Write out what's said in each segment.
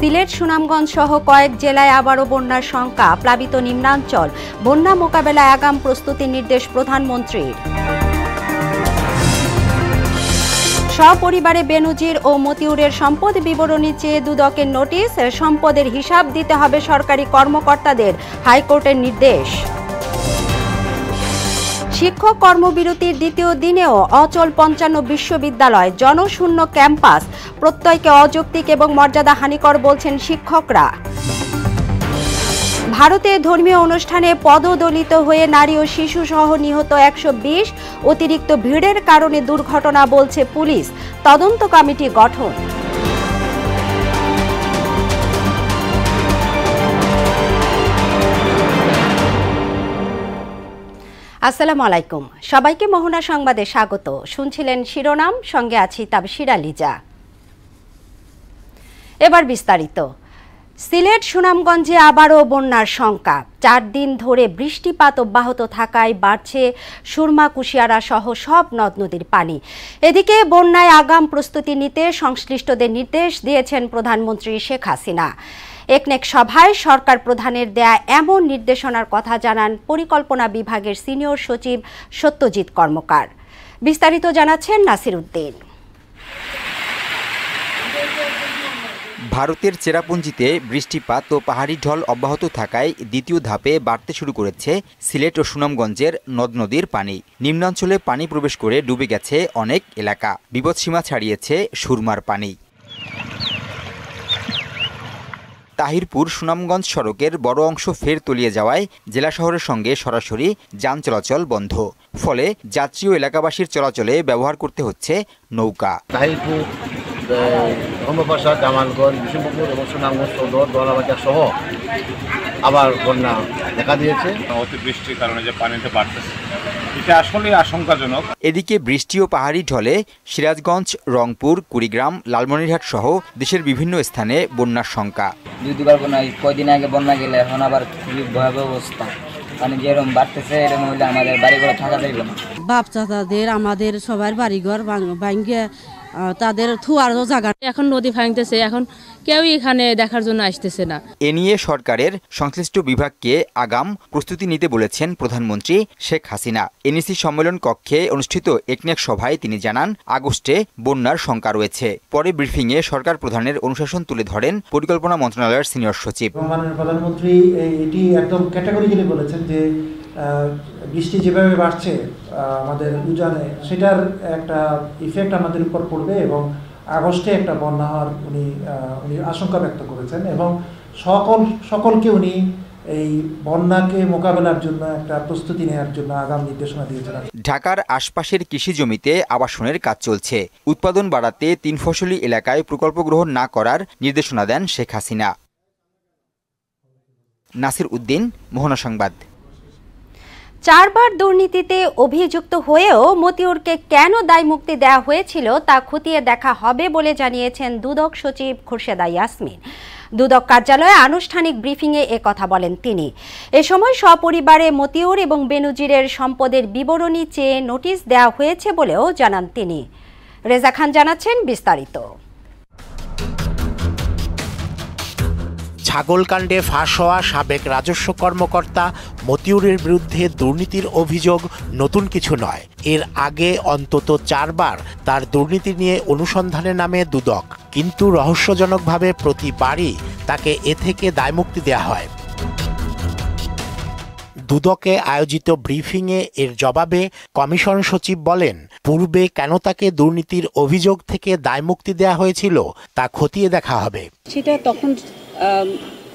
সিলেট, সুনামগঞ্জ সহ কয়েক জেলায় আবারও বন্যার শঙ্কা, প্লাবিত নিম্নাঞ্চল। বন্যা মোকাবেলায় আগাম প্রস্তুতির নির্দেশ প্রধানমন্ত্রীর। সপরিবারে বেনজির ও মতিউরের সম্পদ বিবরণী চেয়ে দুদকের নোটিশ, সম্পদের হিসাব দিতে হবে সরকারি কর্মকর্তাদের, হাইকোর্টের নির্দেশ। শিক্ষক কর্মবিরতির দ্বিতীয় দিনেও অচল ৫৫ বিশ্ববিদ্যালয়, জনশূন্য ক্যাম্পাস, প্রত্যয়কে অযৌক্তিক এবং মর্যাদাহানিকর বলছেন শিক্ষকরা। ভারতে ধর্মীয় অনুষ্ঠানে পদদলিত হয়ে নারী ও শিশু সহ নিহত ১২০, অতিরিক্ত ভিড়ের কারণে দুর্ঘটনা বলছে পুলিশ, তদন্ত কমিটি গঠন। আসসালামু আলাইকুম, সবাইকে মোহনা সংবাদে স্বাগত। শুনছিলেন শিরোনাম, সঙ্গে আছি তাবশিরা লিজা। এবার বিস্তারিত। সিলেট, সুনামগঞ্জে আবারও বন্যার শঙ্কা। ৪ দিন ধরে বৃষ্টিপাত অব্যাহত থাকায় বাড়ছে সুরমা, কুশিয়ারা সহ সব নদ নদীর পানি। এদিকে বন্যায় আগাম প্রস্তুতি নিতে সংশ্লিষ্টদের নির্দেশ দিয়েছেন প্রধানমন্ত্রী শেখ হাসিনা। একনেক সভায় সরকার প্রধানের দেয়া এমন নির্দেশনার কথা জানান পরিকল্পনা বিভাগের সিনিয়র সচিব সত্যজিৎ কর্মকার। বিস্তারিত জানাচ্ছেন নাসির উদ্দিন। ভারতের চেরাপুঞ্জিতে বৃষ্টিপাত ও পাহাড়ি ঢল অব্যাহত থাকায় দ্বিতীয় ধাপে বাড়তে শুরু করেছে সিলেট ও সুনামগঞ্জের নদ নদীর পানি। নিম্নাঞ্চলে পানি প্রবেশ করে ডুবে গেছে অনেক এলাকা, বিপদসীমা ছাড়িয়েছে সুরমার পানি। তাহিরপুর সুনামগঞ্জ সড়কের বড় অংশ ফের তলিয়ে যাওয়ায় জেলা শহরের সঙ্গে সরাসরি যান চলাচল বন্ধ, ফলে যাত্রী ও এলাকাবাসীর চলাচলে ব্যবহার করতে হচ্ছে নৌকা। তাহিরপুর, ধর্মপাশা, জামালগঞ্জ, বিষ্ণুপুর এবং সুনামগঞ্জ সদর, দোলাবাজার সহ আবার বন্যা দেখা দিয়েছে। অতিবৃষ্টির কারণে যে পানিটা বাড়তেছে, এটা আসলে আশঙ্কাজনক। এদিকে বৃষ্টি ও পাহাড়ি ঢলে সিরাজগঞ্জ, রংপুর, কুড়িগ্রাম, লালমনিরহাট সহ দেশের বিভিন্ন স্থানে বন্যার শঙ্কা। দুবার বন্যা, কয়দিন আগে বন্যা গেলে এখন আবার খুবই ভয়াবহ অবস্থা। মানে যেরকম বাড়তেছে এরকম হলে আমাদের বাড়িঘর থাকা যাইবে না। বাপ চাচাদের আমাদের সবার বাড়িঘর ভাঙ্গে তাদের থুয়ারও জায়গা। এখন নদী ভাঙতেছে, এখন কেউ এখানে দেখার জন্য আসতেছে না। এ নিয়ে সরকারের সংশ্লিষ্ট বিভাগকে আগাম প্রস্তুতি নিতে বলেছেন প্রধানমন্ত্রী শেখ হাসিনা। এনইসি সম্মেলন কক্ষে অনুষ্ঠিত একনেক সভায় তিনি জানান, আগস্টে বন্যার শঙ্কা রয়েছে। পরে ব্রিফিংয়ে সরকার প্রধানের অনুশাসন তুলে ধরেন পরিকল্পনা মন্ত্রণালয়ের সিনিয়র সচিব। প্রধানমন্ত্রী এটি একদম ক্যাটাগরিক্যালি বলেছেন যে বৃষ্টি যেভাবে বাড়ছে আমাদের উজানে, সেটার একটা ইফেক্ট আমাদের উপর পড়বে এবং আগস্টে একটা বন্যা হওয়ার উনি আশঙ্কা ব্যক্ত করেছেন এবং সকলকে উনি এই বন্যাকে মোকাবেলার জন্য একটা প্রস্তুতি নেওয়ার জন্য আগাম নির্দেশনা দিয়েছেন। ঢাকার আশপাশের কৃষি জমিতে আবাসনের কাজ চলছে। উৎপাদন বাড়াতে 3 ফসলি এলাকায় প্রকল্প গ্রহণ না করার নির্দেশনা দেন শেখ হাসিনা। নাসির উদ্দিন, মোহনা সংবাদ। 4 বার দুর্নীতিতে অভিযুক্ত হয়েও মতিউরকে কেন দায়মুক্তি দেওয়া হয়েছিল তা খতিয়ে দেখা হবে বলে জানিয়েছেন দুদক সচিব খোরশেদা ইয়াসমিন। দুদক কার্যালয়ে আনুষ্ঠানিক ব্রিফিংয়ে একথা বলেন তিনি। এ সময় সপরিবারে মতিউর এবং বেনজিরের সম্পদের বিবরণী চেয়ে নোটিশ দেওয়া হয়েছে বলেও জানান তিনি। রেজা খান জানাচ্ছেন বিস্তারিত। ছাগলকাণ্ডে ফাঁস হওয়া সাবেক রাজস্ব কর্মকর্তা মতিউরের বিরুদ্ধে দুর্নীতির অভিযোগ নতুন কিছু নয়। এর আগে অন্তত 4 বার তার দুর্নীতি নিয়ে অনুসন্ধানে নামে দুদক, কিন্তু রহস্যজনকভাবে প্রতিবারই তাকে এ থেকে দায়মুক্তি দেওয়া হয়। দুদকে আয়োজিত ব্রিফিংয়ে এর জবাবে কমিশন সচিব বলেন, পূর্বে কেন তাকে দুর্নীতির অভিযোগ থেকে দায়মুক্তি দেওয়া হয়েছিল তা খতিয়ে দেখা হবে। সেটা তখন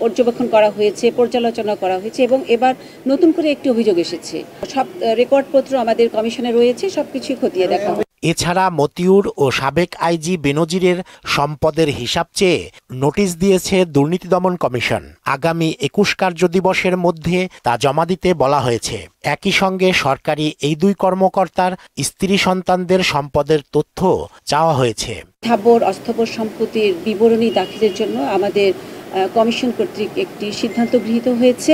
পর্যবেক্ষণ করা হয়েছে, পর্যালোচনা করা হয়েছে এবং এবার নতুন করে একটি অভিযোগ এসেছে। সব রেকর্ডপত্র আমাদের কমিশনে রয়েছে, সবকিছু খতিয়ে দেখা হবে। এছাড়া মতিউর ও সাবেক আইজি বেনজিরের সম্পদের হিসাব চেয়ে নোটিশ দিয়েছে দুর্নীতি দমন কমিশন। আগামী 21 কার্যদিবসের মধ্যে তা জমা দিতে বলা হয়েছে। একই সঙ্গে সরকারি এই 2 কর্মকর্তার স্ত্রী সন্তানদের সম্পদের তথ্য চাওয়া হয়েছে। স্থাবর অস্থাবর সম্পত্তির বিবরণী দাখিলের জন্য আমাদের কমিশন কর্তৃক একটি সিদ্ধান্ত গৃহীত হয়েছে।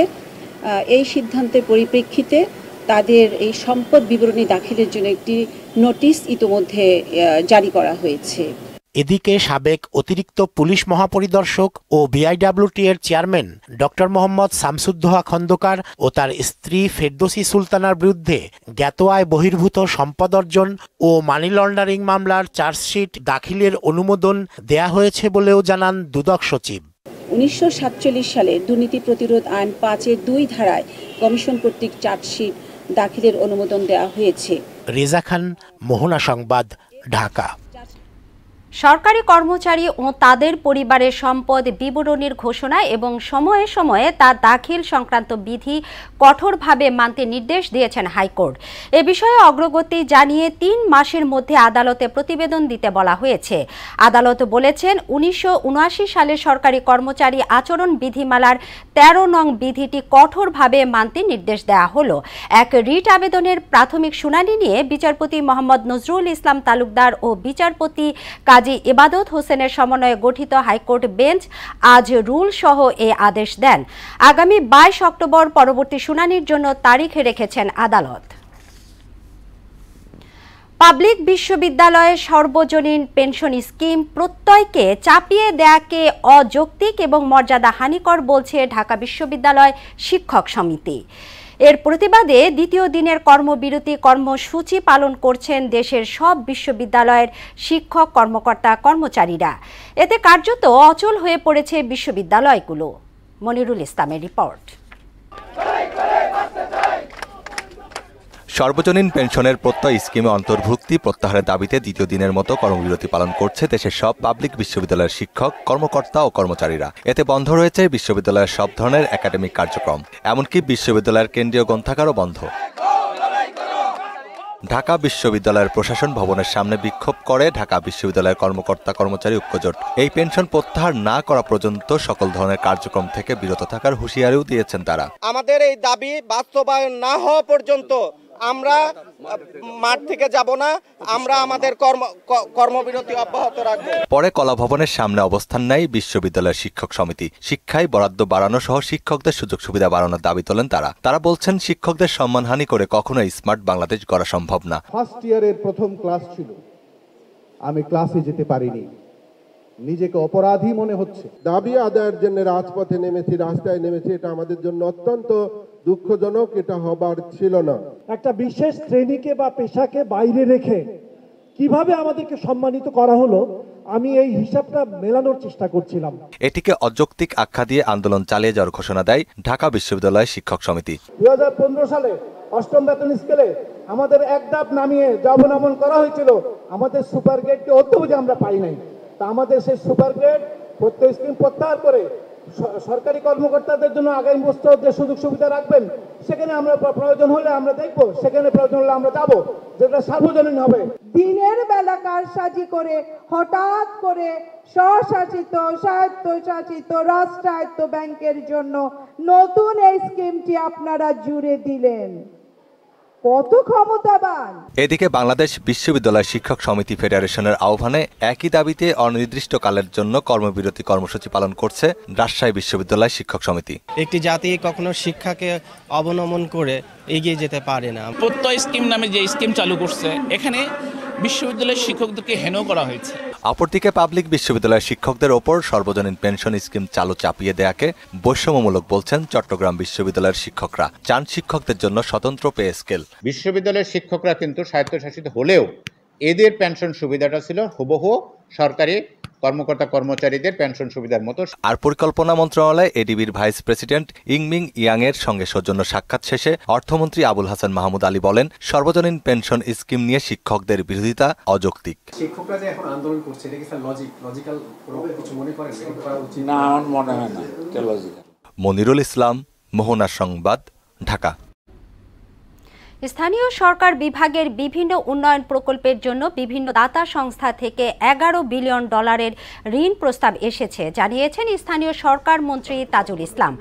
এই সিদ্ধান্তের পরিপ্রেক্ষিতে তাদের এই সম্পদ বিবরণী দাখিলের জন্য একটি নোটিশ ইতোমধ্যে জারি করা হয়েছে। এদিকে সাবেক অতিরিক্ত পুলিশ মহাপরিদর্শক ও বিআইডব্লিউটি এর চেয়ারম্যান ডক্টর মোহাম্মদ শামসুদ্দোহা খন্দকার ও তার স্ত্রী ফেরদৌসী সুলতানার বিরুদ্ধে জ্ঞাত আয় বহির্ভূত সম্পদ অর্জন ও মানি লন্ডারিং মামলার চার্জশিট দাখিলের অনুমোদন দেয়া হয়েছে বলেও জানান দুদক সচিব। 1947 সালে দুর্নীতি প্রতিরোধ আইন 5-এর 2 ধারায় কমিশন কর্তৃক চার্জশিট দাখিলের অনুমোদন দেওয়া হয়েছে। রেজা খান, মোহনা সংবাদ, ঢাকা। সরকারি কর্মচারী ও তাদের পরিবারের সম্পদ বিবরণীর ঘোষণা এবং সময়ে সময়ে তা দাখিল সংক্রান্ত বিধি কঠোরভাবে মানতে নির্দেশ দিয়েছেন হাইকোর্ট। এ বিষয়ে অগ্রগতি জানিয়ে 3 মাসের মধ্যে আদালতে প্রতিবেদন দিতে বলা হয়েছে। আদালত বলেছেন 1979 সালে সরকারি কর্মচারী আচরণ বিধিমালার 13 নং বিধিটি কঠোরভাবে মানতে নির্দেশ দেওয়া হলো। এক রিট আবেদনের প্রাথমিক শুনানি নিয়ে বিচারপতি মোহাম্মদ নজরুল ইসলাম তালুকদার ও বিচারপতি কাজী ইবাদত হোসেনের সমন্বয়ে গঠিত হাইকোর্ট বেঞ্চ আজ রুল সহ এই আদেশ দেন। আগামী 22 অক্টোবর পরবর্তী শুনানির জন্য তারিখ রেখেছেন আদালত। পাবলিক বিশ্ববিদ্যালয়ে সর্বজনীন পেনশন স্কিম প্রত্যয়কে চাপিয়ে দেয়াকে অযৌক্তিক এবং মর্যাদা হানিকর বলছে ঢাকা বিশ্ববিদ্যালয় শিক্ষক সমিতি। এর প্রতিবাদে দ্বিতীয় দিনের কর্মবিরতি কর্মসূচি পালন করছেন দেশের সব বিশ্ববিদ্যালয়ের শিক্ষক কর্মকর্তা কর্মচারীরা। এতে কার্যত অচল হয়ে পড়েছে বিশ্ববিদ্যালয়গুলো। মনিরুল ইসলামের রিপোর্ট। সর্বজনীন পেনশনের প্রত্যয় স্কিমে অন্তর্ভুক্তি প্রত্যাহারের দাবিতে দ্বিতীয় দিনের মতো কর্মবিরতি পালন করছে দেশের সব পাবলিক বিশ্ববিদ্যালয়ের শিক্ষক কর্মকর্তা ও কর্মচারীরা। এতে বন্ধ রয়েছে বিশ্ববিদ্যালয়ের সব ধরনের একাডেমিক কার্যক্রম, এমনকি বিশ্ববিদ্যালয়ের কেন্দ্রীয় গ্রন্থাগারও বন্ধ। ঢাকা বিশ্ববিদ্যালয়ের প্রশাসন ভবনের সামনে বিক্ষোভ করে ঢাকা বিশ্ববিদ্যালয়ের কর্মকর্তা কর্মচারী ঐক্যজোট। এই পেনশন প্রত্যাহার না করা পর্যন্ত সকল ধরনের কার্যক্রম থেকে বিরত থাকার হুঁশিয়ারিও দিয়েছেন তারা। আমাদের এই দাবি বাস্তবায়ন না হওয়া পর্যন্ত আমরা মাঠ থেকে যাব না, আমরা আমাদের কর্মবিরতি অব্যাহত রাখব। পরে কলা ভবনের সামনে অবস্থান নেয় বিশ্ববিদ্যালয়ের শিক্ষক সমিতি। শিক্ষায় বরাদ্দ বাড়ানো সহ শিক্ষকদের সুযোগ সুবিধা বাড়ানোর দাবি তোলেন তারা বলছেন শিক্ষকদের সম্মানহানি করে কখনোই স্মার্ট বাংলাদেশ গড়া সম্ভব না। ফার্স্ট ইয়ারের প্রথম ক্লাস ছিল, আমি ক্লাসে যেতে পারিনি, নিজেকে অপরাধী মনে হচ্ছে। দাবি আদায়ের জন্য রাজপথে নেমেছি, রাস্তায় নেমেছি, এটা আমাদের জন্য অত্যন্ত দুঃখজনক, এটা হবার ছিল না। একটা বিশেষ শ্রেণীকে বা পেশাকে বাইরে রেখে কিভাবে আমাদেরকে সম্মানিত করা হলো, আমি এই হিসাবটা মেলানোর চেষ্টা করছিলাম। এটিকে অযৌক্তিক আখ্যা দিয়ে আন্দোলন চালিয়ে যাওয়ার ঘোষণা দেয় ঢাকা বিশ্ববিদ্যালয় শিক্ষক সমিতি। 2015 সালে 8ম বেতন স্কেলে আমাদের এক ধাপ নামিয়ে যা অবনমন করা হয়েছিল, আমাদের সুপার গ্রেডকে অদ্যাবধি আমরা পাই নাই। তা আমাদের সেই সুপার গ্রেড প্রত্যয় স্কিম প্রত্যাহার করে সরকারি কর্মকর্তাদের জন্য আগামী বছর যে সুযোগ সুবিধা রাখবেন, সেখানে আমরা প্রয়োজন হলে আমরা দেখবো, সেখানে প্রয়োজন হলে আমরা যাবো, যেটা সার্বজনীন হবে। দিনের বেলা কারসাজি করে হঠাৎ করে স্বশাসিত স্বায়ত্তশাসিত রাষ্ট্রায়ত্ত ব্যাংকের জন্য নতুন এই স্কিমটি আপনারা জুড়ে দিলেন, কত ক্ষমতাবান। এদিকে বাংলাদেশ বিশ্ববিদ্যালয় শিক্ষক সমিতি ফেডারেশনের আহ্বানে একই দাবিতে অনির্দিষ্টকালের জন্য কর্মবিরতি কর্মসূচি পালন করছে রাজশাহী বিশ্ববিদ্যালয় শিক্ষক সমিতি। একটি জাতি কখনো শিক্ষাকে অবনমন করে এগিয়ে যেতে পারে না। প্রত্যয় স্কিম নামে যে স্কিম চালু করছে, এখানে বিশ্ববিদ্যালয়ের শিক্ষকদেরকে হেন করা হয়েছে। অপরদিকে পাবলিক বিশ্ববিদ্যালয়ের শিক্ষকদের ওপর সর্বজনীন পেনশন স্কিম চালু চাপিয়ে দেয়াকে বৈষম্যমূলক বলছেন চট্টগ্রাম বিশ্ববিদ্যালয়ের শিক্ষকরা। চান শিক্ষকদের জন্য স্বতন্ত্র পে স্কেল। বিশ্ববিদ্যালয়ের শিক্ষকরা কিন্তু স্বায়ত্তশাসিত হলেও এদের পেনশন সুবিধাটা ছিল হুবহু সরকারি কর্মকর্তা কর্মচারীদের পেনশন সুবিধার মতো। আর পরিকল্পনা মন্ত্রণালয় এডিবির ভাইস প্রেসিডেন্ট ইংমিং ইয়াং এর সঙ্গে সৌজন্য সাক্ষাৎ শেষে অর্থমন্ত্রী আবুল হাসান মাহমুদ আলী বলেন, সর্বজনীন পেনশন স্কিম নিয়ে শিক্ষকদের বিরোধিতা অযৌক্তিক। শিক্ষকরা যে এখন আন্দোলন করছে, এটা কি স্যার লজিক্যাল কিছু মনে করেন? না, আমার মনে হয় না এটা লজিক্যাল। মনিরুল ইসলাম, মোহনা সংবাদ, ঢাকা। স্থানীয় সরকার বিভাগের বিভিন্ন উন্নয়ন প্রকল্পের জন্য বিভিন্ন দাতা সংস্থা থেকে $11 বিলিয়ন ঋণ প্রস্তাব এসেছে জানিয়েছেন স্থানীয় সরকার মন্ত্রী তাজুল ইসলাম।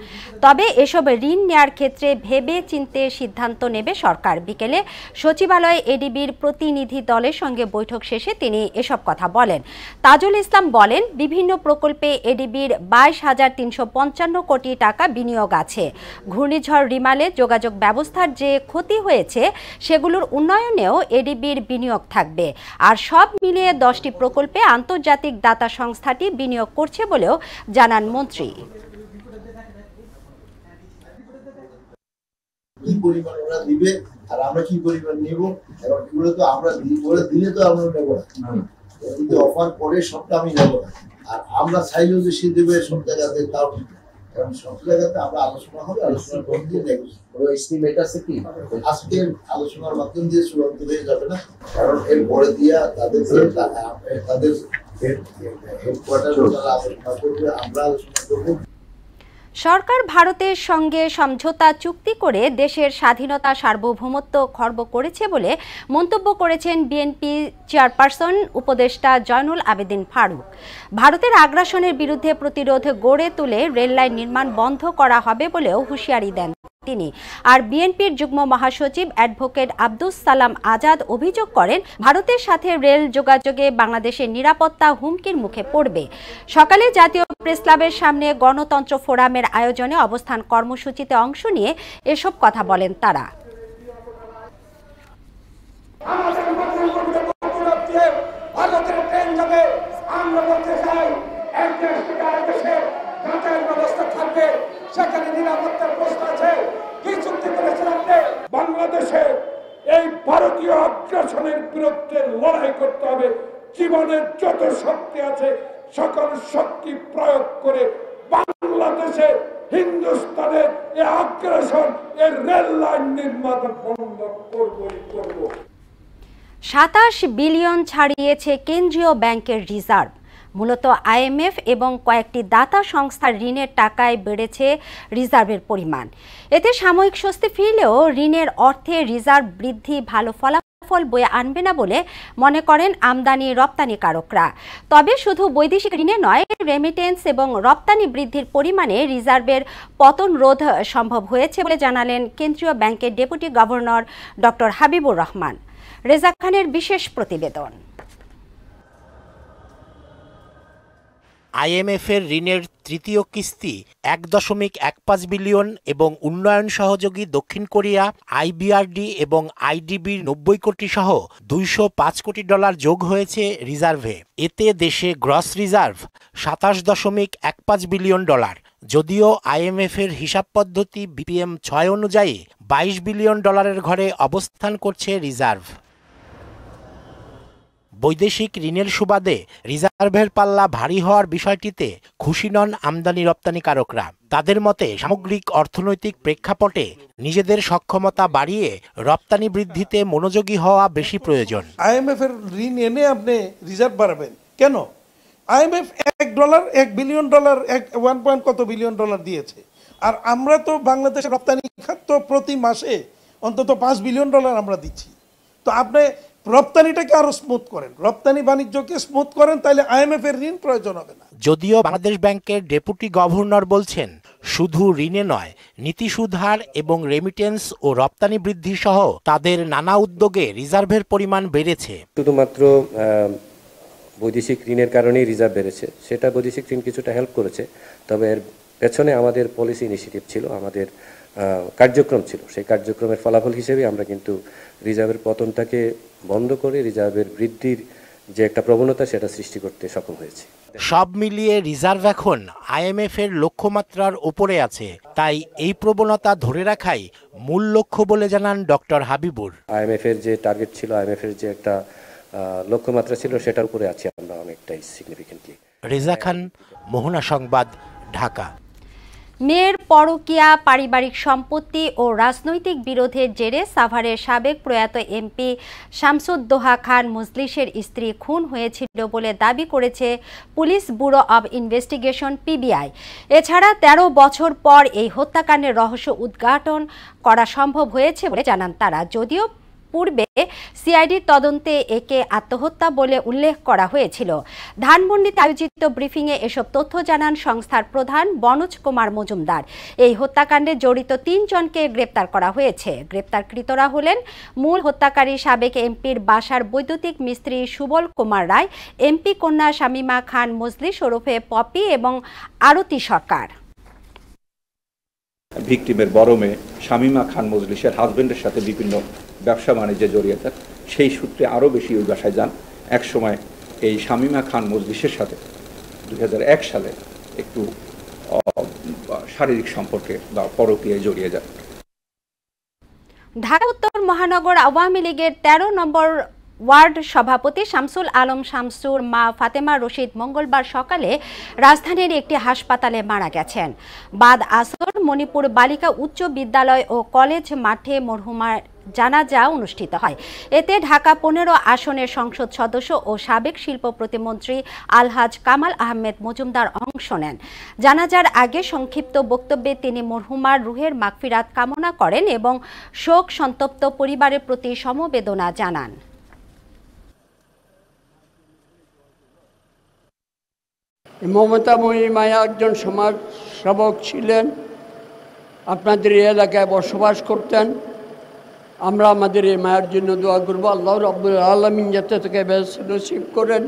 তবে এসব ঋণ নেয়ার ক্ষেত্রে ভেবে চিন্তে সিদ্ধান্ত নেবে সরকার। বিকেলে সচিবালয়ে এডিবির প্রতিনিধি দলের সঙ্গে বৈঠক শেষে তিনি এসব কথা বলেন। তাজুল ইসলাম বলেন, বিভিন্ন প্রকল্পে এডিবির 22,355 কোটি টাকা বিনিয়োগ আছে। ঘূর্ণিঝড় রিমালে যোগাযোগ ব্যবস্থার যে ক্ষতি হয়েছে হয়েছে সেগুলোর উন্নয়নেও এডিবির বিনিয়োগ থাকবে। আর সব মিলিয়ে 10টি প্রকল্পে আন্তর্জাতিক দাতা সংস্থাটি বিনিয়োগ করছে বলেও জানান মন্ত্রী। কি পরিমাণ ওরা দিবে আর আমরা কি পরিমাণ নেব, এবং এগুলো তো আমরা দিলে তো আমরা নেবো না, যদি অফার করে সবটা আমি নেবো না। আর আমরা চাইলেও যে সে দেবে সব জায়গাতে, তাও কারণ সব জায়গাতে আমরা আলোচনা হবে, আলোচনার পর দিয়ে দেখবো এস্টিমেট আছে কি আজকের আলোচনার মাধ্যম দিয়ে চূড়ান্ত হয়ে যাবে না, কারণ এর পরে দিয়া তাদের হেডকোয়ার্টার তারা আলোচনা করবে, আমরা আলোচনা করবো। সরকার ভারতের সঙ্গে সমঝোতা চুক্তি করে দেশের স্বাধীনতা সার্বভৌমত্ব খর্ব করেছে বলে মন্তব্য করেছেন বিএনপি চেয়ারপারসন উপদেষ্টা জয়নুল আবেদিন ফারুক। ভারতের আগ্রাসনের বিরুদ্ধে প্রতিরোধ গড়ে তুলে রেললাইন নির্মাণ বন্ধ করা হবে বলেও হুঁশিয়ারি দেন তিনি। আর বিএনপির যুগ্ম মহাসচিব অ্যাডভোকেট আব্দুস সালাম আজাদ অভিযোগ করেন, ভারতের সাথে রেল যোগাযোগে বাংলাদেশের নিরাপত্তা হুমকির মুখে পড়বে। সকালে জাতীয় প্রেস ক্লাবের সামনে গণতন্ত্র ফোরামের আয়োজনে অবস্থান কর্মসূচিতে অংশ নিয়ে এসব কথা বলেন তারা। বাংলাদেশে এই ভারতীয় আগ্রাসনের বিরুদ্ধে লড়াই করতে হবে। জীবনের যত শক্তি আছে সকল শক্তি প্রয়োগ করে বাংলাদেশে হিন্দুস্তানের এই আগ্রাসন, এর রেল লাইন নির্মাণ বন্ধ করবই করব। 27 বিলিয়ন ছাড়িয়েছে কেন্দ্রীয় ব্যাংকের রিজার্ভ। মূলত আইএমএফ এবং কয়েকটি দাতা সংস্থার ঋণের টাকায় বেড়েছে রিজার্ভের পরিমাণ। এতে সাময়িক স্বস্তি ফিরলেও ঋণের অর্থে রিজার্ভ বৃদ্ধি ভালো ফলাফল বয়ে আনবে না বলে মনে করেন আমদানি রপ্তানিকারকরা। তবে শুধু বৈদেশিক ঋণে নয়, রেমিটেন্স এবং রপ্তানি বৃদ্ধির পরিমাণে রিজার্ভের পতন রোধ সম্ভব হয়েছে বলে জানালেন কেন্দ্রীয় ব্যাংকের deputy governor doctor Habibur Rahman. Reza খানের বিশেষ প্রতিবেদন। আইএমএফের ঋণের তৃতীয় কিস্তি 1.15 বিলিয়ন এবং উন্নয়ন সহযোগী দক্ষিণ কোরিয়া, আইবিআরডি এবং আইডিবির 90 কোটি সহ $205 কোটি যোগ হয়েছে রিজার্ভে। এতে দেশে গ্রস রিজার্ভ $27.15 বিলিয়ন। যদিও আইএমএফের হিসাব পদ্ধতি বিপিএম 6 অনুযায়ী $22 বিলিয়ন ঘরে অবস্থান করছে রিজার্ভ। বৈদেশিক ঋণের সুবাদে রিজার্ভের পাল্লা ভারী হওয়ার বিষয়টিতে খুশি নন আমদানি রপ্তানিকারকরা। তাদের মতে সামগ্রিক অর্থনৈতিক প্রেক্ষাপটে নিজেদের সক্ষমতা বাড়িয়ে রপ্তানি বৃদ্ধিতে মনোযোগী হওয়া বেশি প্রয়োজন। আইএমএফ এর ঋণ এনে আপনি রিজার্ভ বাড়াবেন কেন? আইএমএফ $1 বিলিয়ন 1 কত বিলিয়ন দিয়েছে, আর আমরা তো বাংলাদেশের রপ্তানি খাত তো প্রতি মাসে অন্তত $5 বিলিয়ন আমরা দিচ্ছি। তো আপনি রপ্তানিটাকে আরো স্মুথ করেন, রপ্তানি বাণিজ্যকে স্মুথ করেন, তাহলে আইএমএফ এর ঋণ প্রয়োজন হবে না। যদিও বাংলাদেশ ব্যাংকের ডেপুটি গভর্নর বলছেন, শুধু ঋণে নয়, নীতি সুধার এবং রেমিটেন্স ও রপ্তানি বৃদ্ধি সহ তাদের নানা উদ্যোগে রিজার্ভের পরিমাণ বেড়েছে। শুধুমাত্র বৈদেশিক ঋণের কারণেই রিজার্ভ বেড়েছে, সেটা বৈদেশিক ঋণ কিছুটা হেল্প করেছে, তবে এর পেছনে আমাদের পলিসি ইনিশিয়েটিভ ছিল, আমাদের কার্যক্রম ছিল। সেই কার্যক্রমের ফলাফল হিসেবে আমরা কিন্তু রিজার্ভের পতনটাকে বন্ধ করে রিজার্ভের বৃদ্ধির যে একটা প্রবণতা সেটা সৃষ্টি করতে সক্ষম হয়েছে। সব মিলিয়ে রিজার্ভ এখন আইএমএফ এর লক্ষ্যমাত্রার উপরে আছে, তাই এই প্রবণতা ধরে রাখাই মূল লক্ষ্য বলে জানান ডক্টর হাবিবুর। আইএমএফ এর যে টার্গেট ছিল, আইএমএফ এর যে একটা লক্ষ্যমাত্রা ছিল, সেটার উপরে আছি আমরা অনেকটাই সিগনিফিকেন্টলি। রেজা খান, মোহনা সংবাদ, ঢাকা। মেয়ের পরকীয়া, পারিবারিক সম্পত্তি ও রাজনৈতিক বিরোধের জেরে সাভারের সাবেক প্রয়াত এমপি শামসুদ্দোহা খান মজলিসের স্ত্রী খুন হয়েছিল বলে দাবি করেছে police bureau of investigation PBI. এছাড়া 13 বছর পর এই হত্যাকাণ্ডের রহস্য উদ্ঘাটন করা সম্ভব হয়েছে বলে জানান তারা। যদিও পূর্বে সিআইডির তদন্তে একে আত্মহত্যা বলে উল্লেখ করা হয়েছিল। ধানমন্ডিতে আয়োজিত ব্রিফিংয়ে এসব তথ্য জানান সংস্থার প্রধান বনোজ কুমার মজুমদার। এই হত্যাকাণ্ডে জড়িত 3 জনকে গ্রেপ্তার করা হয়েছে। গ্রেপ্তারকৃতরা হলেন মূল হত্যাকারী সাবেক এমপির বাসার বৈদ্যুতিক মিস্ত্রি সুবল কুমার রায়, এমপি কন্যা শামীমা খান মজলিস ওরফে পপি এবং আরতি সরকার। ভিকটিমের বড় মেয়ে শামীমা খান মজলিসের হাজবেন্ডের সাথে বিভিন্ন ব্যবসা বাণিজ্যে জড়িয়েছেন, সেই সূত্রে আরও বেশি ওই বাসায় যান। একসময় এই শামীমা খান মজলিসের সাথে 2001 সালে একটু শারীরিক সম্পর্কে বা পরকীয়ায় জড়িয়ে যায়। ঢাকা উত্তর মহানগর আওয়ামী লীগের 13 নম্বর ওয়ার্ড সভাপতি শামসুল আলম শামসুর মা ফাতেমা রশিদ মঙ্গলবার সকালে রাজধানীর একটি হাসপাতালে মারা গেছেন। বাদ আসর মণিপুর বালিকা উচ্চ বিদ্যালয় ও কলেজ মাঠে মরহুমার জানাজা অনুষ্ঠিত হয়। এতে ঢাকা 15 আসনের সংসদ সদস্য ও সাবেক শিল্প প্রতিমন্ত্রী আলহাজ কামাল আহমেদ মজুমদার অংশ নেন। জানাজার আগে সংক্ষিপ্ত বক্তব্যে তিনি মরহুমার রুহের মাগফিরাত কামনা করেন এবং শোক সন্তপ্ত পরিবারের প্রতি সমবেদনা জানান। মমতা মহিমায়া একজন সমাজ সেবক ছিলেন, আপনাদের এই এলাকায় বসবাস করতেন। আমরা আমাদের এই মায়ের জন্য দোয়া করবো, আল্লাহ রাব্বুল আলামিন যাতে তাকে বেশ নসিব করেন।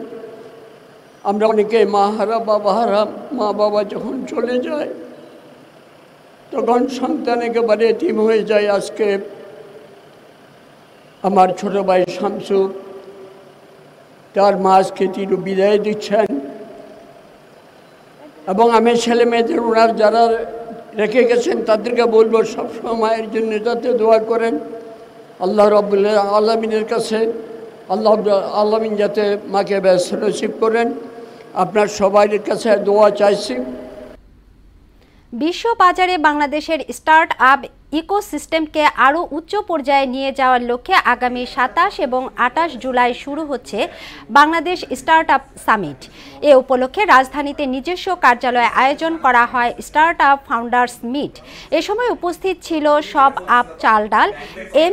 আমরা অনেকে মা হারা বাবা হারা, মা বাবা যখন চলে যায় তখন সন্তান একেবারে এতিম হয়ে যায়। আজকে আমার ছোট ভাই শামসু, তার মা আজকে তিনি বিদায় দিচ্ছেন এবং আমি ছেলে মেয়েদের ওনার যারা রেখে গেছেন তাদেরকে বলবো সবসময় মায়ের জন্য যাতে দোয়া করেন। আল্লাহ রাব্বুল আলামিনের কাছে আল্লাহ আলামিন যাতে মাকে বেশ নসিব করেন। আপনার সবার কাছে দোয়া চাইছি। বিশ্ব বাজারে বাংলাদেশের স্টার্ট আপ ইকোসিস্টেমকে আরও উচ্চ পর্যায়ে নিয়ে যাওয়ার লক্ষ্যে আগামী 27 এবং 28 জুলাই শুরু হচ্ছে বাংলাদেশ স্টার্ট আপ সামিট। এ উপলক্ষে রাজধানীতে নিজস্ব কার্যালয়ে আয়োজন করা হয় স্টার্ট আপ ফাউন্ডার্স মিট। এ সময় উপস্থিত ছিল সব আপ চাল ডাল,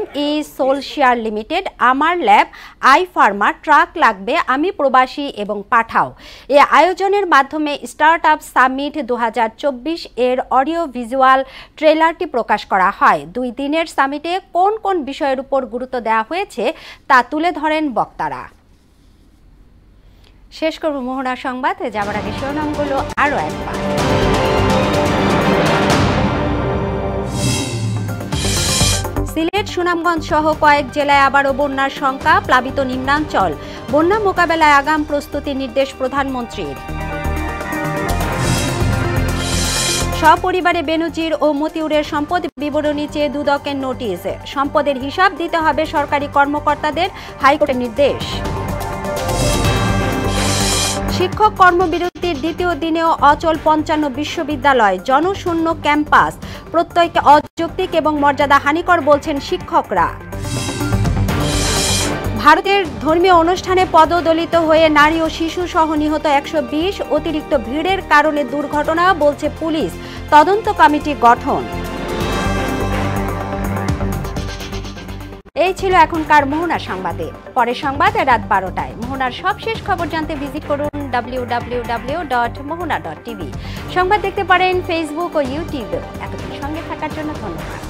ME সোলশিয়ার লিমিটেড, আমার ল্যাব, আই ফার্মা, ট্রাক লাগবে, আমি প্রবাসী এবং পাঠাও। এ আয়োজনের মাধ্যমে স্টার্ট আপ সামিট 2024 এর অডিও ভিজুয়াল ট্রেলারটি প্রকাশ করা হয়। 2 দিনের সামিটে কোন কোন বিষয়ের উপর গুরুত্ব দেওয়া হয়েছে তা তুলে ধরেন বক্তারা। শেষ করব মোহনা সংবাদ, যাবার আগে শিরোনামগুলো আরো একবার। সিলেট, সুনামগঞ্জ সহ কয়েক জেলায় আবারও বন্যার শঙ্কা, প্লাবিত নিম্নাঞ্চল। বন্যা মোকাবেলায় আগাম প্রস্তুতি নির্দেশ প্রধানমন্ত্রীর। সপরিবারে বেনজির ও মতিউরের সম্পদ বিবরণী চেয়ে দুদকের নোটিশ। সম্পদের হিসাব দিতে হবে সরকারি কর্মকর্তাদের, হাইকোর্টের নির্দেশ। শিক্ষক কর্মবিরতির দ্বিতীয় দিনেও অচল 55 বিশ্ববিদ্যালয়, জনশূন্য ক্যাম্পাস, প্রত্যয়কে অযৌক্তিক এবং মর্যাদা হানিকর বলছেন শিক্ষকরা। ভারতের ধর্মীয় অনুষ্ঠানে পদদলিত হয়ে নারী ও শিশু সহ নিহত 120, অতিরিক্ত ভিড়ের কারণে দুর্ঘটনা বলছে পুলিশ, তদন্ত কমিটি গঠন। এই ছিল এখনকার মোহনা সংবাদে। পরের সংবাদ রাত 12টায়। মোহনার সবশেষ খবর জানতে ভিজিট করুন www.mohona.tv। সংবাদ দেখতে পারেন ফেসবুক ও ইউটিউবে। এতক্ষণ সঙ্গে থাকার জন্য ধন্যবাদ।